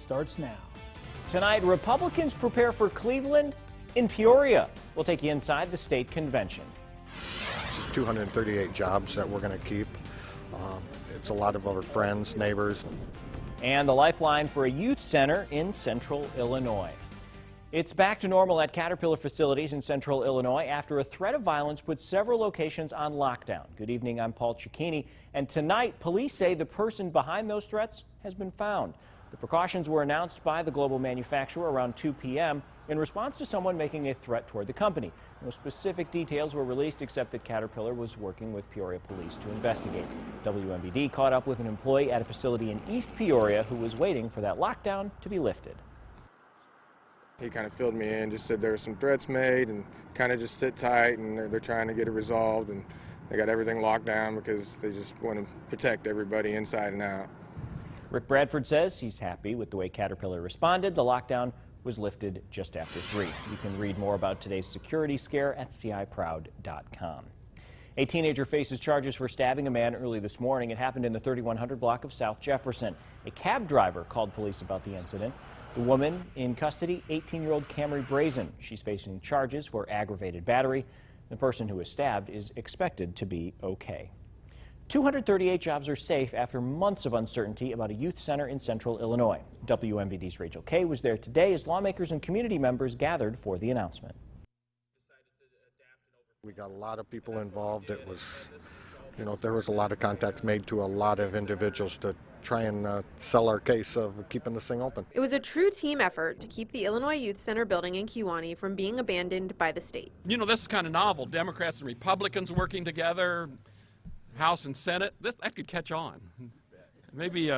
starts now. Tonight, Republicans prepare for Cleveland in Peoria. We'll take you inside the state convention. 238 jobs that we're going to keep. It's a lot of our friends, neighbors. And the lifeline for a youth center in central Illinois. It's back to normal at Caterpillar facilities in central Illinois after a threat of violence put several locations on lockdown. Good evening, I'm Paul Cicchini. And tonight, police say the person behind those threats has been found. The precautions were announced by the global manufacturer around 2 p.m. in response to someone making a threat toward the company. No specific details were released except that Caterpillar was working with Peoria police to investigate. WMBD caught up with an employee at a facility in East Peoria who was waiting for that lockdown to be lifted. He kind of filled me in, just said there were some threats made and kind of just sit tight, and they're trying to get it resolved, and they got everything locked down because they just want to protect everybody inside and out. Rick Bradford says he's happy with the way Caterpillar responded. The lockdown was lifted just after 3. You can read more about today's security scare at ciproud.com. A teenager faces charges for stabbing a man early this morning. It happened in the 3100 block of South Jefferson. A cab driver called police about the incident. The woman in custody, 18-year-old Camry Brazen. She's facing charges for aggravated battery. The person who was stabbed is expected to be okay. 238 jobs are safe after months of uncertainty about a youth center in central Illinois. WMBD's Rachel Kay was there today as lawmakers and community members gathered for the announcement. We got a lot of people involved. It was, there was a lot of contacts made to a lot of individuals to try and sell our case of keeping this thing open. It was a true team effort to keep the Illinois Youth Center building in Kewanee from being abandoned by the state. This is kind of novel. Democrats and Republicans working together, House and Senate. That could catch on. Maybe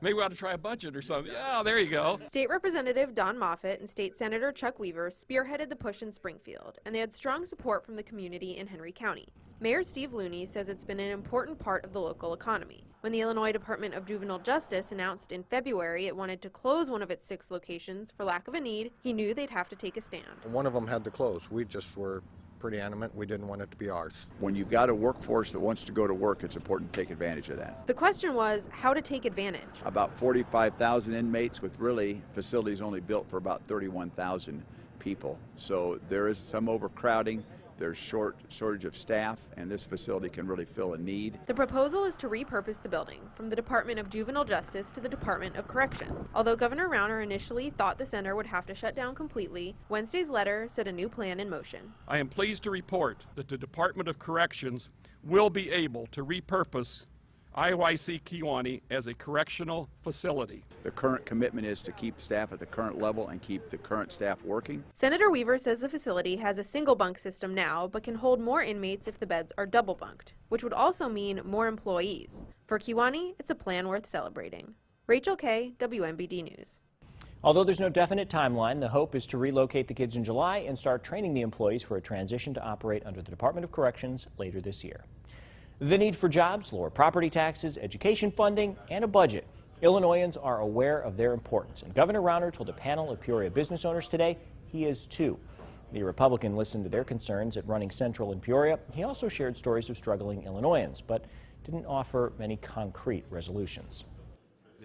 we ought to try a budget or something. Yeah, there you go. State Representative Don Moffitt and State Senator Chuck Weaver spearheaded the push in Springfield, and they had strong support from the community in Henry County. Mayor Steve Looney says it's been an important part of the local economy. When the Illinois Department of Juvenile Justice announced in February it wanted to close one of its 6 locations for lack of a need, he knew they'd have to take a stand. One of them had to close. We just were pretty adamant we didn't want it to be ours. When you've got a workforce that wants to go to work, it's important to take advantage of that. The question was how to take advantage. About 45,000 inmates with really facilities only built for about 31,000 people. So there is some overcrowding. There's shortage of staff, and this facility can really fill a need. The proposal is to repurpose the building from the Department of Juvenile Justice to the Department of Corrections. Although Governor Rauner initially thought the center would have to shut down completely, Wednesday's letter set a new plan in motion. I am pleased to report that the Department of Corrections will be able to repurpose IYC Kewanee as a correctional facility. The current commitment is to keep staff at the current level and keep the current staff working. Senator Weaver says the facility has a single bunk system now, but can hold more inmates if the beds are double bunked, which would also mean more employees. For Kewanee, it's a plan worth celebrating. Rachel Kay, WMBD News. Although there's no definite timeline, the hope is to relocate the kids in July and start training the employees for a transition to operate under the Department of Corrections later this year. The need for jobs, lower property taxes, education funding, and a budget. Illinoisans are aware of their importance, and Governor Rauner told a panel of Peoria business owners today he is too. The Republican listened to their concerns at running central in Peoria. He also shared stories of struggling Illinoisans, but didn't offer many concrete resolutions.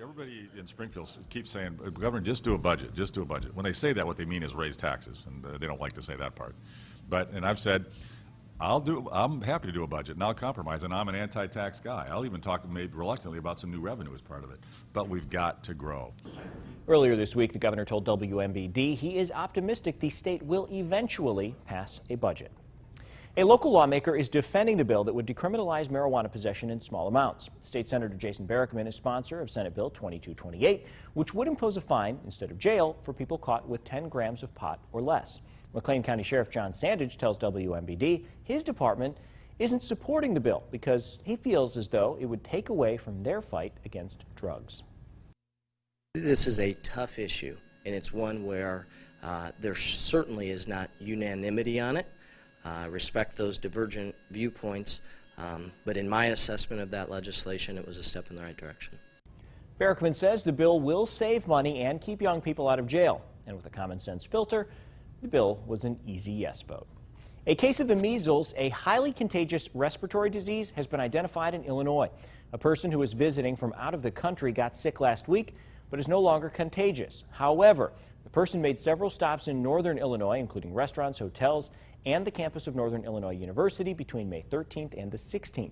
Everybody in Springfield keeps saying, Governor, just do a budget, just do a budget. When they say that, what they mean is raise taxes, and they don't like to say that part. And I've said, I'm happy to do a budget, and I'll compromise, and I'm an anti-tax guy. I'll even talk maybe reluctantly about some new revenue as part of it. But we've got to grow. Earlier this week, the governor told WMBD he is optimistic the state will eventually pass a budget. A local lawmaker is defending the bill that would decriminalize marijuana possession in small amounts. State Senator Jason Barackman is sponsor of Senate Bill 2228, which would impose a fine instead of jail for people caught with 10 grams of pot or less. McLean County Sheriff John Sandage tells WMBD his department isn't supporting the bill because he feels as though it would take away from their fight against drugs. This is a tough issue, and it's one where there certainly is not unanimity on it. I respect those divergent viewpoints, but in my assessment of that legislation, it was a step in the right direction. Barackman says the bill will save money and keep young people out of jail, and with a common sense filter, the bill was an easy yes vote. A case of the measles, a highly contagious respiratory disease, has been identified in Illinois. A person who was visiting from out of the country got sick last week. but is no longer contagious. However, the person made several stops in northern Illinois, including restaurants, hotels, and the campus of Northern Illinois University between May 13th and the 16th.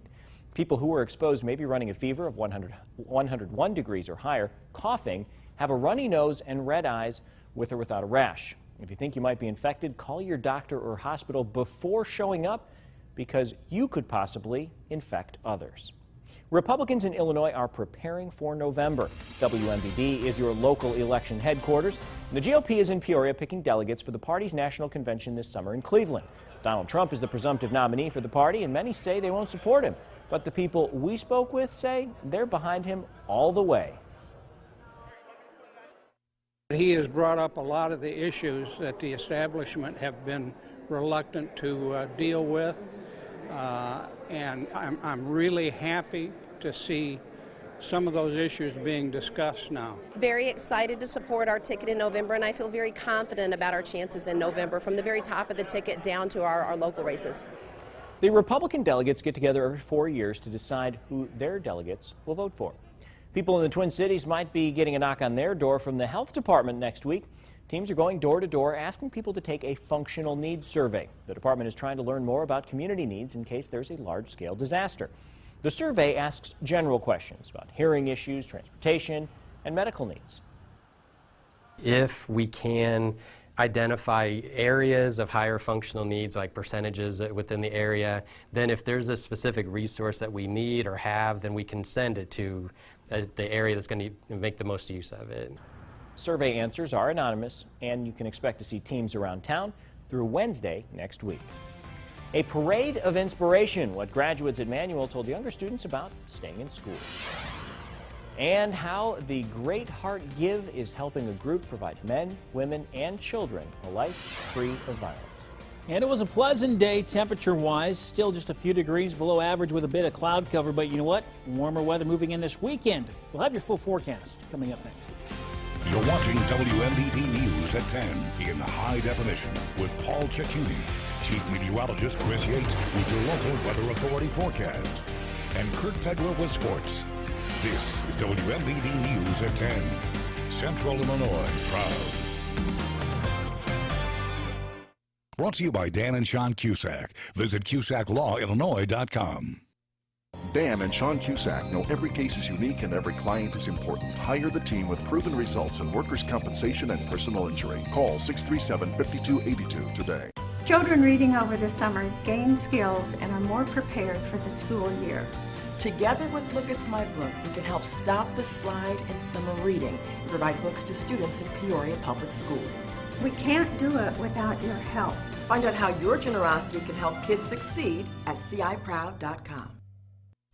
People who were exposed may be running a fever of 101 degrees or higher, coughing, have a runny nose and red eyes with or without a rash. If you think you might be infected, call your doctor or hospital before showing up because you could possibly infect others. Republicans in Illinois are preparing for November. WMBD is your local election headquarters. The GOP is in Peoria picking delegates for the party's national convention this summer in Cleveland. Donald Trump is the presumptive nominee for the party, and many say they won't support him. But the people we spoke with say they're behind him all the way. He has brought up a lot of the issues that the establishment have been reluctant to deal with. And I'm really happy to see some of those issues being discussed now. Very excited to support our ticket in November, and I feel very confident about our chances in November from the very top of the ticket down to our local races. The Republican delegates get together every 4 years to decide who their delegates will vote for. People in the Twin Cities might be getting a knock on their door from the health department next week. Teams are going door to door asking people to take a functional needs survey. The department is trying to learn more about community needs in case there's a large-scale disaster. The survey asks general questions about hearing issues, transportation, and medical needs. If we can identify areas of higher functional needs, like percentages within the area, then if there's a specific resource that we need or have, then we can send it to the area that's going to make the most use of it. Survey answers are anonymous, and you can expect to see teams around town through Wednesday next week. A parade of inspiration, what graduates at Manual told younger students about staying in school. And how the Great Heart Give is helping a group provide men, women, and children a life free of violence. And it was a pleasant day temperature-wise, still just a few degrees below average with a bit of cloud cover, but you know what? Warmer weather moving in this weekend. We'll have your full forecast coming up next. You're watching WMBD News at 10 in high definition with Paul Cicchini, Chief Meteorologist Chris Yates with your local Weather Authority forecast, and Kurt Federer with sports. This is WMBD News at 10. Central Illinois proud. Brought to you by Dan and Sean Cusack. Visit CusackLawIllinois.com. Dan and Sean Cusack know every case is unique and every client is important. Hire the team with proven results in workers' compensation and personal injury. Call 637-5282 today. Children reading over the summer gain skills and are more prepared for the school year. Together with Look It's My Book, we can help stop the slide in summer reading and provide books to students in Peoria Public Schools. We can't do it without your help. Find out how your generosity can help kids succeed at ciproud.com.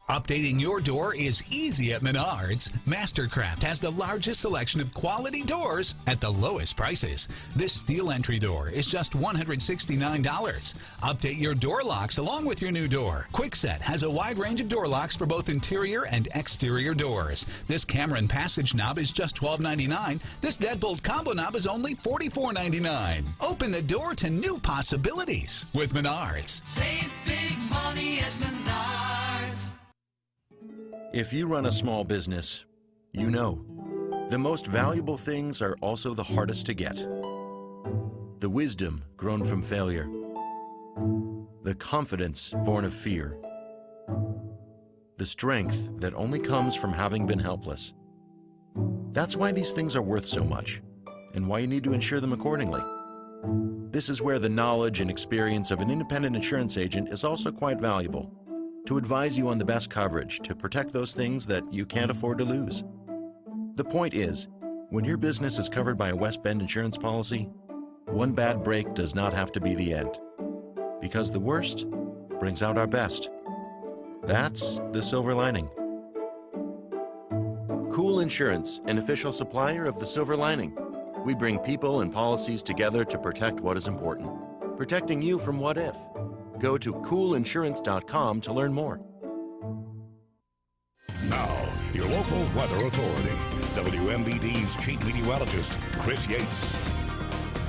Updating your door is easy at Menards. Mastercraft has the largest selection of quality doors at the lowest prices. This steel entry door is just $169. Update your door locks along with your new door. Kwikset has a wide range of door locks for both interior and exterior doors. This Cameron passage knob is just $12.99. This deadbolt combo knob is only $44.99. Open the door to new possibilities with Menards. Save big money at Menards. If you run a small business, you know, the most valuable things are also the hardest to get. The wisdom grown from failure. The confidence born of fear. The strength that only comes from having been helpless. That's why these things are worth so much, and why you need to insure them accordingly. This is where the knowledge and experience of an independent insurance agent is also quite valuable, to advise you on the best coverage to protect those things that you can't afford to lose. The point is, when your business is covered by a West Bend insurance policy, one bad break does not have to be the end, because the worst brings out our best. That's the silver lining. Cool Insurance, an official supplier of the Silver Lining. We bring people and policies together to protect what is important, protecting you from what if. Go to coolinsurance.com to learn more. Now, your local weather authority, WMBD's Chief Meteorologist, Chris Yates.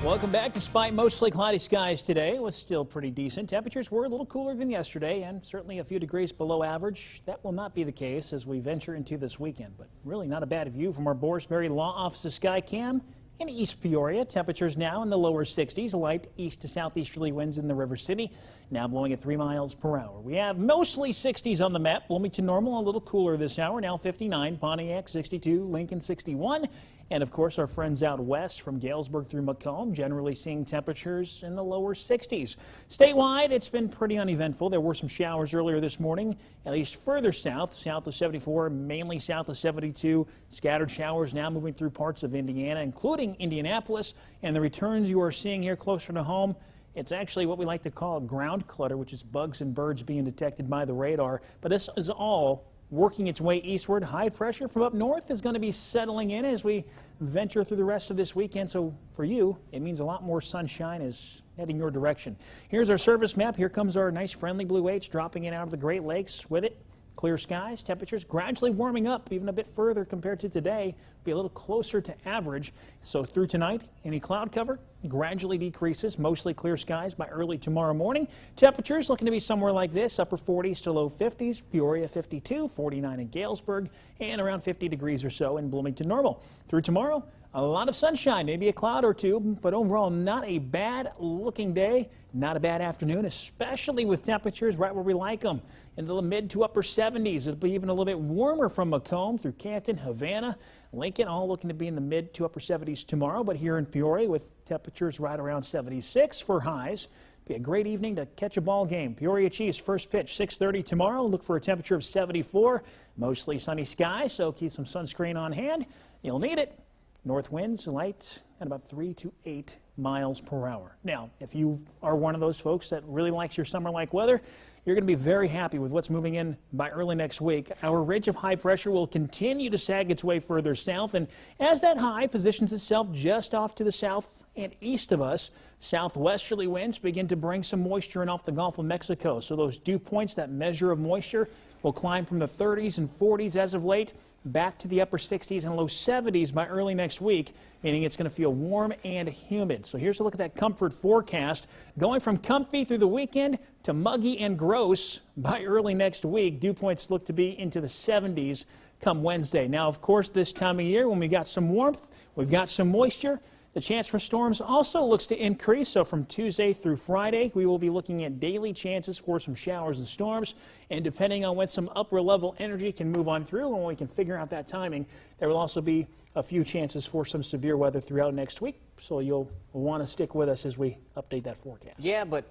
Welcome back. Despite mostly cloudy skies today, it was still pretty decent. Temperatures were a little cooler than yesterday and certainly a few degrees below average. That will not be the case as we venture into this weekend, but really not a bad view from our Borisberry Law Office of Skycam in East Peoria. Temperatures now in the lower 60s, light east to southeasterly winds in the River City, now blowing at 3 miles per hour. We have mostly 60s on the map. Bloomington normal, a little cooler this hour, now 59, Pontiac 62, Lincoln 61, and of course our friends out west from Galesburg through Macomb, generally seeing temperatures in the lower 60s. Statewide, it's been pretty uneventful. There were some showers earlier this morning, at least further south of 74, mainly south of 72. Scattered showers now moving through parts of Indiana, including Indianapolis, and the returns you are seeing here closer to home, it's actually what we like to call ground clutter, which is bugs and birds being detected by the radar. But this is all working its way eastward. High pressure from up north is going to be settling in as we venture through the rest of this weekend. So for you, it means a lot more sunshine is heading your direction. Here's our service map. Here comes our nice friendly Blue H dropping in out of the Great Lakes. With it, clear skies, temperatures gradually warming up even a bit further compared to today, be a little closer to average. So through tonight, any cloud cover gradually decreases, mostly clear skies by early tomorrow morning. Temperatures looking to be somewhere like this, upper 40s to low 50s, Peoria 52, 49 in Galesburg, and around 50 degrees or so in Bloomington normal. Through tomorrow, a lot of sunshine, maybe a cloud or two, but overall not a bad looking day, not a bad afternoon, especially with temperatures right where we like them, into the mid to upper 70s. It'll be even a little bit warmer from Macomb through Canton, Havana, Lincoln, all looking to be in the mid to upper 70s tomorrow, but here in Peoria with temperatures right around 76 for highs. Be a great evening to catch a ball game. Peoria Chiefs first pitch 6:30 tomorrow. Look for a temperature of 74, mostly sunny skies, so keep some sunscreen on hand. You'll need it. North winds light at about 3 to 8 miles per hour. Now, if you are one of those folks that really likes your summer-like weather, you're going to be very happy with what's moving in by early next week. Our ridge of high pressure will continue to sag its way further south, and as that high positions itself just off to the south and east of us, southwesterly winds begin to bring some moisture in off the Gulf of Mexico. So those dew points, that measure of moisture, will climb from the 30s and 40s as of late back to the upper 60s and low 70s by early next week, meaning it's going to feel warm and humid. So here's a look at that comfort forecast. Going from comfy through the weekend to muggy and gross by early next week. Dew points look to be into the 70s come Wednesday. Now, of course, this time of year when we got some warmth, we've got some moisture, the chance for storms also looks to increase. So from Tuesday through Friday, we will be looking at daily chances for some showers and storms. And depending on when some upper level energy can move on through and when we can figure out that timing, there will also be a few chances for some severe weather throughout next week. So you'll want to stick with us as we update that forecast. Yeah, but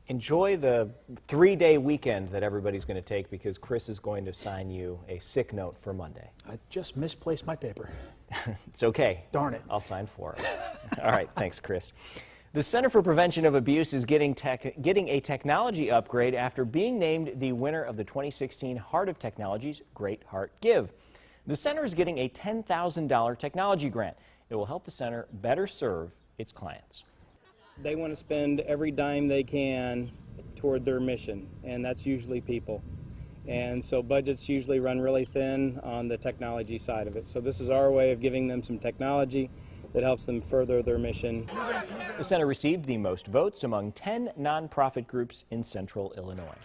enjoy the 3-day weekend that everybody's going to take because Chris is going to sign you a sick note for Monday. I just misplaced my paper. It's okay. Darn it. I'll sign for it. All right, thanks, Chris. The Center for Prevention of Abuse is getting a technology upgrade after being named the winner of the 2016 Heart of Technology's Great Heart Give. The center is getting a $10,000 technology grant. It will help the center better serve its clients. They want to spend every dime they can toward their mission, and that's usually people. And so budgets usually run really thin on the technology side of it. So this is our way of giving them some technology that helps them further their mission. The center received the most votes among 10 nonprofit groups in Central Illinois.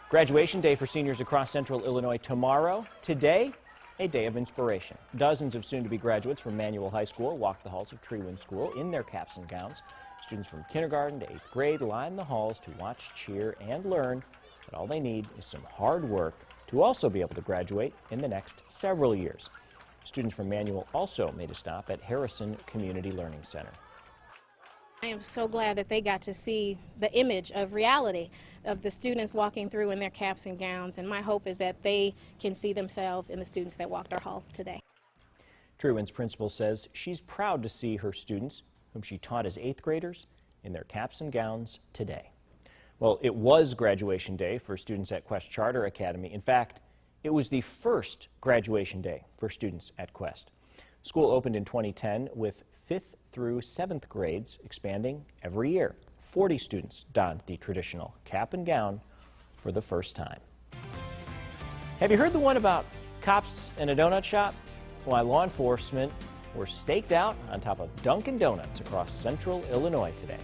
Graduation day for seniors across Central Illinois tomorrow. Today, a day of inspiration. Dozens of soon-to-be graduates from Manual High School walked the halls of Trewind School in their caps and gowns. Students from kindergarten to 8th grade line the halls to watch, cheer, and learn. But all they need is some hard work to also be able to graduate in the next several years. Students from Manual also made a stop at Harrison Community Learning Center. I am so glad that they got to see the image of reality of the students walking through in their caps and gowns, and my hope is that they can see themselves in the students that walked our halls today. Trewind's principal says she's proud to see her students, whom she taught as 8th graders, in their caps and gowns today. Well, it was graduation day for students at Quest Charter Academy. In fact, it was the first graduation day for students at Quest. School opened in 2010 with 5th through 7th grades expanding every year. 40 students donned the traditional cap and gown for the first time. Have you heard the one about cops in a donut shop? Why law enforcement were staked out on top of Dunkin' Donuts across central Illinois today.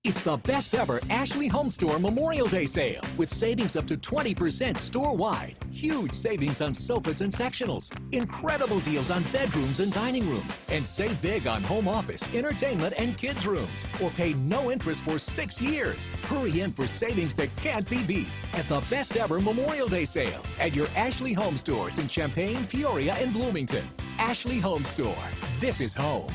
It's the best ever Ashley Home Store Memorial Day sale with savings up to 20% store-wide. Huge savings on sofas and sectionals. Incredible deals on bedrooms and dining rooms. And save big on home office, entertainment, and kids' rooms. Or pay no interest for 6 years. Hurry in for savings that can't be beat at the best ever Memorial Day sale at your Ashley Home Stores in Champaign, Peoria, and Bloomington. Ashley Home Store. This is home.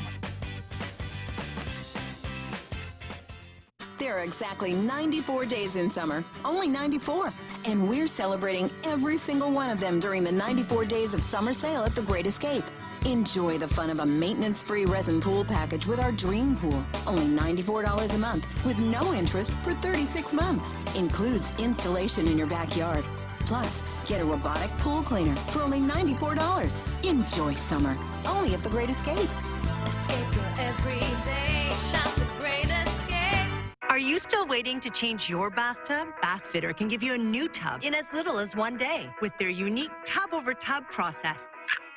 There are exactly 94 days in summer, only 94. And we're celebrating every single one of them during the 94 days of summer sale at the Great Escape. Enjoy the fun of a maintenance-free resin pool package with our Dream Pool. Only $94 a month with no interest for 36 months. Includes installation in your backyard. Plus, get a robotic pool cleaner for only $94. Enjoy summer, only at the Great Escape. Escape your everyday, shop the Great Escape. Are you still waiting to change your bathtub? Bathfitter can give you a new tub in as little as 1 day with their unique tub-over-tub process.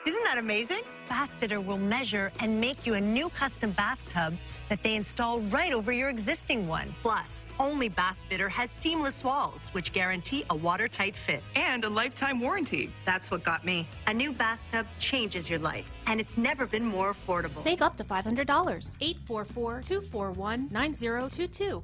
Isn't that amazing? Bathfitter will measure and make you a new custom bathtub that they install right over your existing one. Plus, only Bathfitter has seamless walls, which guarantee a watertight fit. And a lifetime warranty. That's what got me. A new bathtub changes your life, and it's never been more affordable. Save up to $500. 844-241-9022.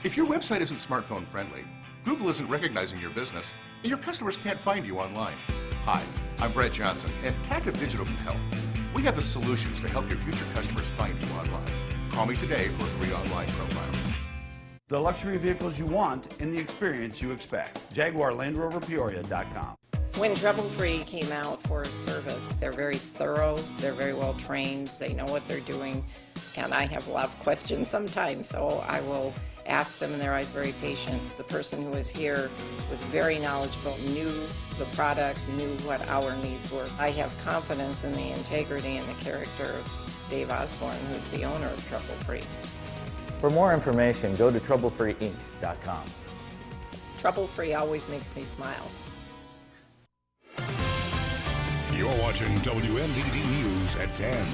If your website isn't smartphone friendly, Google isn't recognizing your business, and your customers can't find you online. Hi, I'm Brett Johnson, and Tactive Digital can help. We have the solutions to help your future customers find you online. Call me today for a free online profile. The luxury vehicles you want in the experience you expect. JaguarLandRoverPeoria.com. When Trouble Free came out for service, they're very thorough, they're very well trained, they know what they're doing, and I have a lot of questions sometimes, so I will ask them, and they're always very patient. The person who was here was very knowledgeable, knew the product, knew what our needs were. I have confidence in the integrity and the character of Dave Osborne, who's the owner of Trouble Free. For more information, go to TroubleFreeInc.com. Trouble Free always makes me smile. You're watching WMDD News at 10.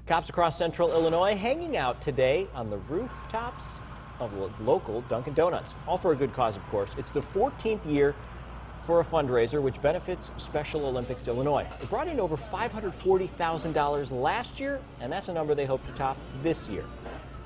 Cops across central Illinois hanging out today on the rooftops of local Dunkin' Donuts. All for a good cause, of course. It's the 14th year for a fundraiser which benefits Special Olympics Illinois. It brought in over $540,000 last year, and that's a number they hope to top this year.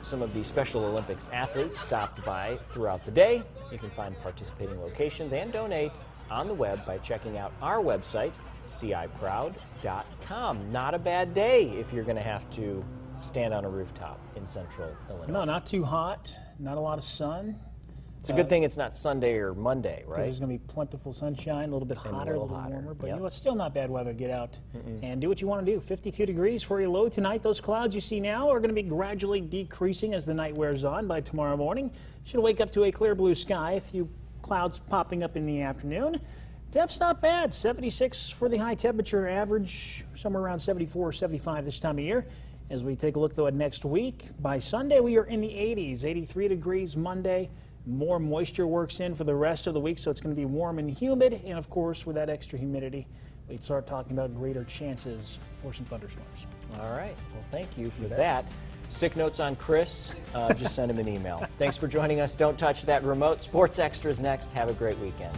Some of the Special Olympics athletes stopped by throughout the day. You can find participating locations and donate on the web by checking out our website, ciproud.com. Not a bad day if you're going to have to stand on a rooftop in central Illinois. No, not too hot, not a lot of sun. It's a good thing it's not Sunday or Monday, right? There's going to be plentiful sunshine, a little bit hotter, a little warmer, but yep. you know, it's still not bad weather. Get out and do what you want to do. 52 degrees for your low tonight. Those clouds you see now are going to be gradually decreasing as the night wears on. By tomorrow morning, should wake up to a clear blue sky, a few clouds popping up in the afternoon. Temps not bad, 76 for the high temperature, average somewhere around 74 or 75 this time of year. As we take a look, though, at next week, by Sunday we are in the 80s, 83 degrees Monday. More moisture works in for the rest of the week, so it's going to be warm and humid. And, of course, with that extra humidity, we'd start talking about greater chances for some thunderstorms. All right. Well, thank you for that. Sick notes on Chris, just send him an email. Thanks for joining us. Don't touch that remote. Sports Extras next. Have a great weekend.